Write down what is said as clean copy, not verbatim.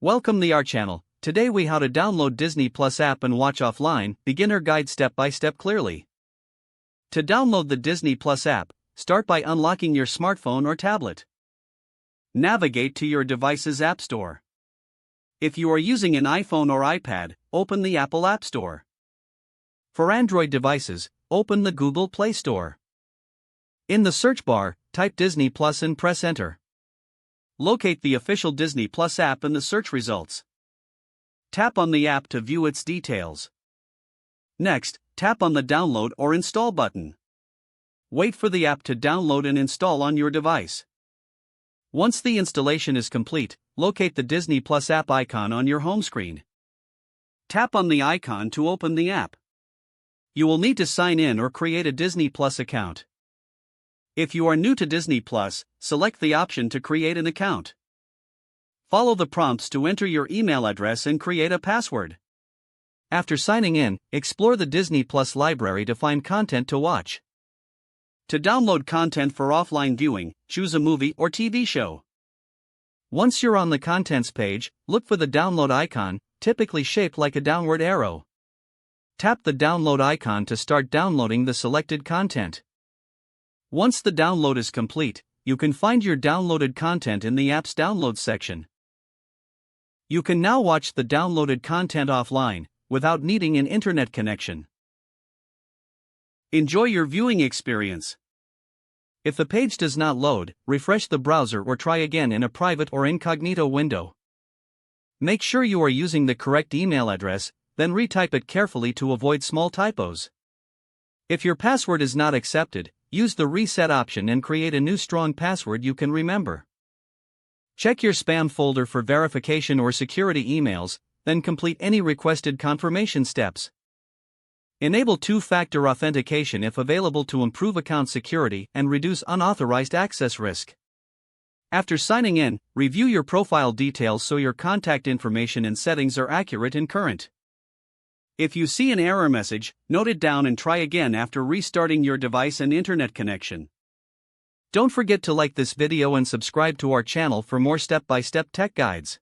Welcome to our channel. Today we how to download Disney Plus app and watch offline, beginner guide step by step clearly. To download the Disney Plus app, start by unlocking your smartphone or tablet. Navigate to your device's App Store. If you are using an iPhone or iPad, open the Apple App Store. For Android devices, open the Google Play Store. In the search bar, type Disney Plus and press enter. Locate the official Disney Plus app in the search results. Tap on the app to view its details. Next, tap on the download or install button. Wait for the app to download and install on your device. Once the installation is complete, locate the Disney Plus app icon on your home screen. Tap on the icon to open the app. You will need to sign in or create a Disney Plus account. If you are new to Disney Plus, select the option to create an account. Follow the prompts to enter your email address and create a password. After signing in, explore the Disney Plus library to find content to watch. To download content for offline viewing, choose a movie or TV show. Once you're on the contents page, look for the download icon, typically shaped like a downward arrow. Tap the download icon to start downloading the selected content. Once the download is complete, you can find your downloaded content in the app's download section. You can now watch the downloaded content offline, without needing an internet connection. Enjoy your viewing experience. If the page does not load, refresh the browser or try again in a private or incognito window. Make sure you are using the correct email address, then retype it carefully to avoid small typos. If your password is not accepted, use the reset option and create a new strong password you can remember. Check your spam folder for verification or security emails, then complete any requested confirmation steps. Enable two-factor authentication if available to improve account security and reduce unauthorized access risk. After signing in, review your profile details so your contact information and settings are accurate and current. If you see an error message, note it down and try again after restarting your device and internet connection. Don't forget to like this video and subscribe to our channel for more step-by-step tech guides.